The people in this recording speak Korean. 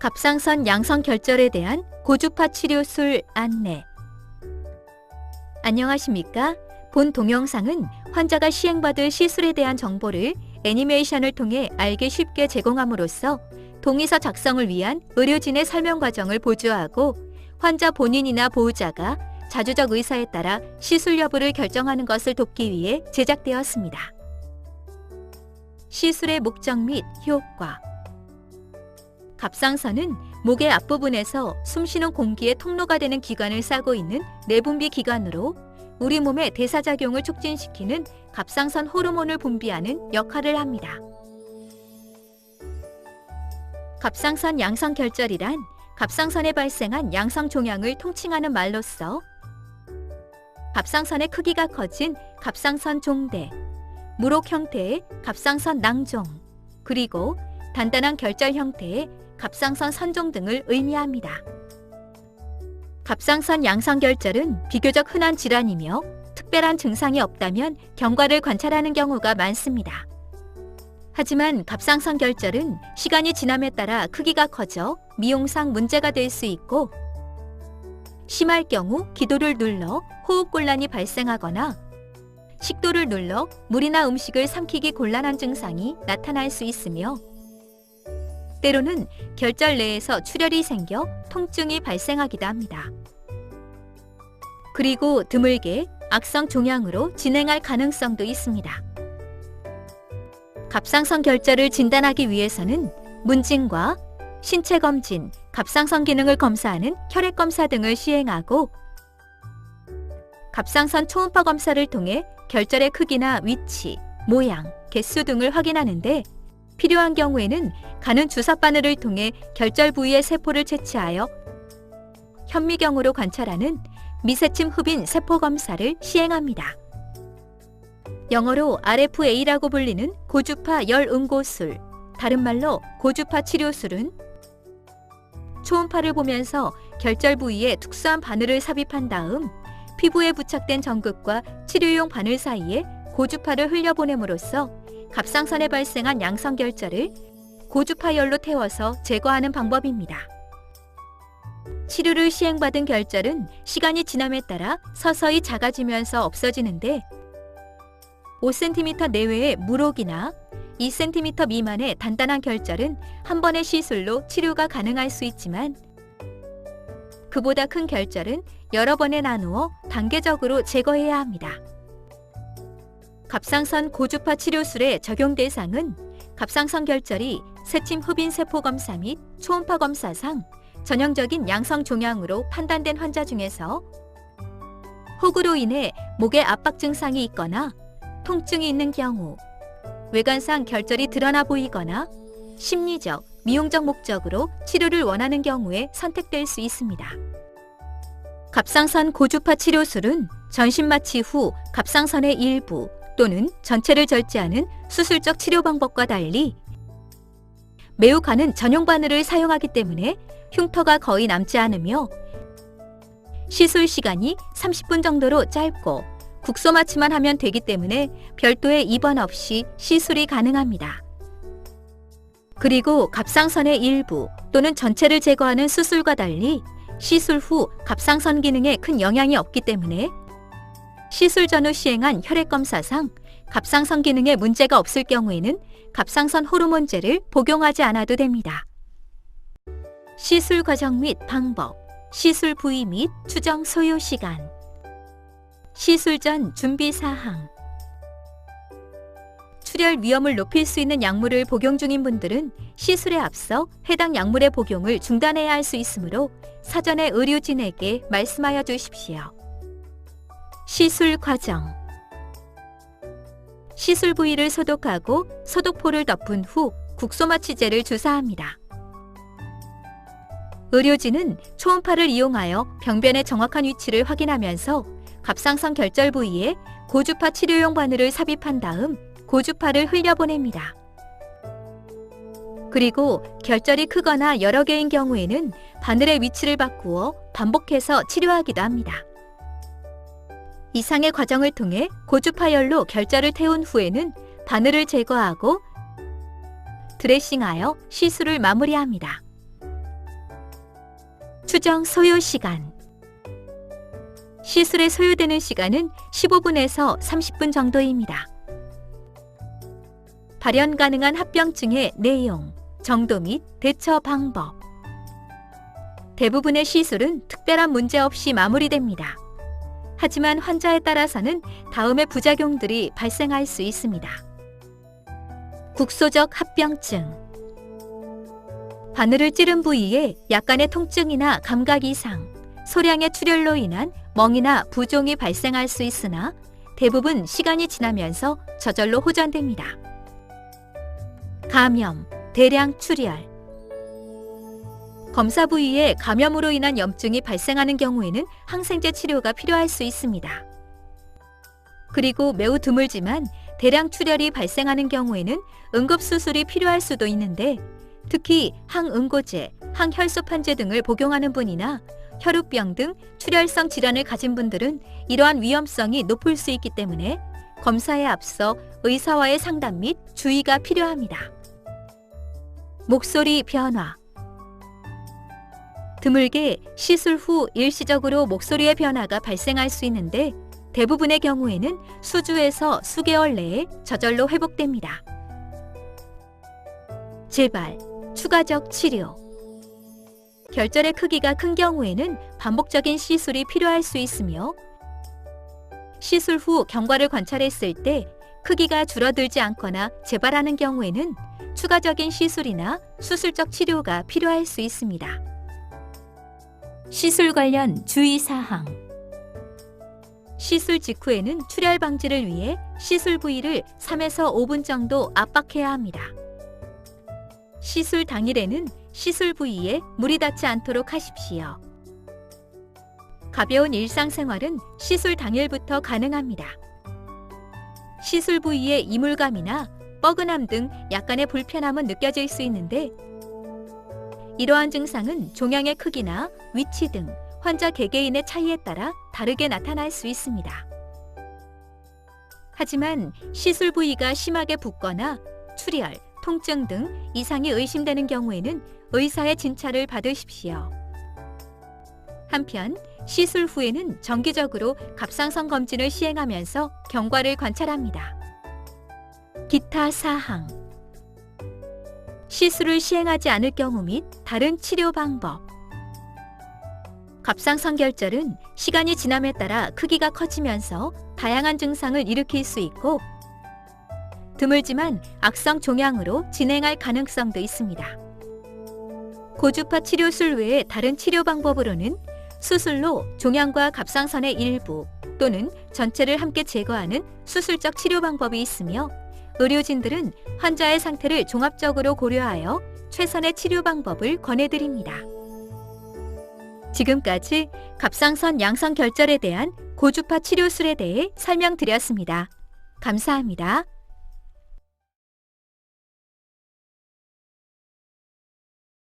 갑상선 양성 결절에 대한 고주파 치료술 안내. 안녕하십니까? 본 동영상은 환자가 시행받을 시술에 대한 정보를 애니메이션을 통해 알기 쉽게 제공함으로써 동의서 작성을 위한 의료진의 설명 과정을 보조하고 환자 본인이나 보호자가 자주적 의사에 따라 시술 여부를 결정하는 것을 돕기 위해 제작되었습니다. 시술의 목적 및 효과. 갑상선은 목의 앞부분에서 숨쉬는 공기의 통로가 되는 기관을 싸고 있는 내분비 기관으로 우리 몸의 대사작용을 촉진시키는 갑상선 호르몬을 분비하는 역할을 합니다. 갑상선 양성 결절이란 갑상선에 발생한 양성 종양을 통칭하는 말로써 갑상선의 크기가 커진 갑상선 종대, 무록 형태의 갑상선 낭종, 그리고 단단한 결절 형태의 갑상선 선종 등을 의미합니다. 갑상선 양성 결절은 비교적 흔한 질환이며 특별한 증상이 없다면 경과를 관찰하는 경우가 많습니다. 하지만 갑상선 결절은 시간이 지남에 따라 크기가 커져 미용상 문제가 될 수 있고 심할 경우 기도를 눌러 호흡곤란이 발생하거나 식도를 눌러 물이나 음식을 삼키기 곤란한 증상이 나타날 수 있으며 때로는 결절 내에서 출혈이 생겨 통증이 발생하기도 합니다. 그리고 드물게 악성 종양으로 진행할 가능성도 있습니다. 갑상선 결절을 진단하기 위해서는 문진과 신체 검진, 갑상선 기능을 검사하는 혈액 검사 등을 시행하고 갑상선 초음파 검사를 통해 결절의 크기나 위치, 모양, 개수 등을 확인하는데 필요한 경우에는 가는 주사 바늘을 통해 결절 부위의 세포를 채취하여 현미경으로 관찰하는 미세침 흡인 세포 검사를 시행합니다. 영어로 RFA라고 불리는 고주파 열 응고술, 다른 말로 고주파 치료술은 초음파를 보면서 결절 부위에 특수한 바늘을 삽입한 다음 피부에 부착된 전극과 치료용 바늘 사이에 고주파를 흘려보냄으로써 갑상선에 발생한 양성 결절을 고주파 열로 태워서 제거하는 방법입니다. 치료를 시행받은 결절은 시간이 지남에 따라 서서히 작아지면서 없어지는데 5cm 내외의 무록이나 2cm 미만의 단단한 결절은 한 번의 시술로 치료가 가능할 수 있지만 그보다 큰 결절은 여러 번에 나누어 단계적으로 제거해야 합니다. 갑상선 고주파 치료술의 적용 대상은 갑상선 결절이 새침 흡인 세포 검사 및 초음파 검사상 전형적인 양성 종양으로 판단된 환자 중에서 혹으로 인해 목에 압박 증상이 있거나 통증이 있는 경우, 외관상 결절이 드러나 보이거나 심리적, 미용적 목적으로 치료를 원하는 경우에 선택될 수 있습니다. 갑상선 고주파 치료술은 전신 마취 후 갑상선의 일부 또는 전체를 절제하는 수술적 치료 방법과 달리 매우 가는 전용 바늘을 사용하기 때문에 흉터가 거의 남지 않으며 시술 시간이 30분 정도로 짧고 국소 마취만 하면 되기 때문에 별도의 입원 없이 시술이 가능합니다. 그리고 갑상선의 일부 또는 전체를 제거하는 수술과 달리 시술 후 갑상선 기능에 큰 영향이 없기 때문에 시술 전후 시행한 혈액 검사상 갑상선 기능에 문제가 없을 경우에는 갑상선 호르몬제를 복용하지 않아도 됩니다. 시술 과정 및 방법, 시술 부위 및 추정 소요 시간, 시술 전 준비 사항. 출혈 위험을 높일 수 있는 약물을 복용 중인 분들은 시술에 앞서 해당 약물의 복용을 중단해야 할 수 있으므로 사전에 의료진에게 말씀하여 주십시오. 시술 과정. 시술 부위를 소독하고 소독포를 덮은 후 국소마취제를 주사합니다. 의료진은 초음파를 이용하여 병변의 정확한 위치를 확인하면서 갑상선 결절 부위에 고주파 치료용 바늘을 삽입한 다음 고주파를 흘려보냅니다. 그리고 결절이 크거나 여러 개인 경우에는 바늘의 위치를 바꾸어 반복해서 치료하기도 합니다. 이상의 과정을 통해 고주파열로 결절을 태운 후에는 바늘을 제거하고 드레싱하여 시술을 마무리합니다. 추정 소요 시간. 시술에 소요되는 시간은 15분에서 30분 정도입니다. 발현 가능한 합병증의 내용, 정도 및 대처 방법. 대부분의 시술은 특별한 문제 없이 마무리됩니다. 하지만 환자에 따라서는 다음의 부작용들이 발생할 수 있습니다. 국소적 합병증. 바늘을 찌른 부위에 약간의 통증이나 감각 이상, 소량의 출혈로 인한 멍이나 부종이 발생할 수 있으나 대부분 시간이 지나면서 저절로 호전됩니다. 감염, 대량 출혈. 검사 부위에 감염으로 인한 염증이 발생하는 경우에는 항생제 치료가 필요할 수 있습니다. 그리고 매우 드물지만 대량 출혈이 발생하는 경우에는 응급수술이 필요할 수도 있는데, 특히 항응고제, 항혈소판제 등을 복용하는 분이나 혈우병 등 출혈성 질환을 가진 분들은 이러한 위험성이 높을 수 있기 때문에 검사에 앞서 의사와의 상담 및 주의가 필요합니다. 목소리 변화. 드물게 시술 후 일시적으로 목소리의 변화가 발생할 수 있는데 대부분의 경우에는 수주에서 수개월 내에 저절로 회복됩니다. 재발, 추가적 치료. 결절의 크기가 큰 경우에는 반복적인 시술이 필요할 수 있으며, 시술 후 경과를 관찰했을 때 크기가 줄어들지 않거나 재발하는 경우에는 추가적인 시술이나 수술적 치료가 필요할 수 있습니다. 시술 관련 주의사항. 시술 직후에는 출혈 방지를 위해 시술 부위를 3에서 5분 정도 압박해야 합니다. 시술 당일에는 시술 부위에 물이 닿지 않도록 하십시오. 가벼운 일상생활은 시술 당일부터 가능합니다. 시술 부위에 이물감이나 뻐근함 등 약간의 불편함은 느껴질 수 있는데, 이러한 증상은 종양의 크기나 위치 등 환자 개개인의 차이에 따라 다르게 나타날 수 있습니다. 하지만 시술 부위가 심하게 붓거나 출혈, 통증 등 이상이 의심되는 경우에는 의사의 진찰을 받으십시오. 한편 시술 후에는 정기적으로 갑상선 검진을 시행하면서 경과를 관찰합니다. 기타 사항. 시술을 시행하지 않을 경우 및 다른 치료 방법. 갑상선 결절은 시간이 지남에 따라 크기가 커지면서 다양한 증상을 일으킬 수 있고, 드물지만 악성 종양으로 진행할 가능성도 있습니다. 고주파 치료술 외에 다른 치료 방법으로는 수술로 종양과 갑상선의 일부 또는 전체를 함께 제거하는 수술적 치료 방법이 있으며, 의료진들은 환자의 상태를 종합적으로 고려하여 최선의 치료 방법을 권해드립니다. 지금까지 갑상선 양성 결절에 대한 고주파 치료술에 대해 설명드렸습니다. 감사합니다.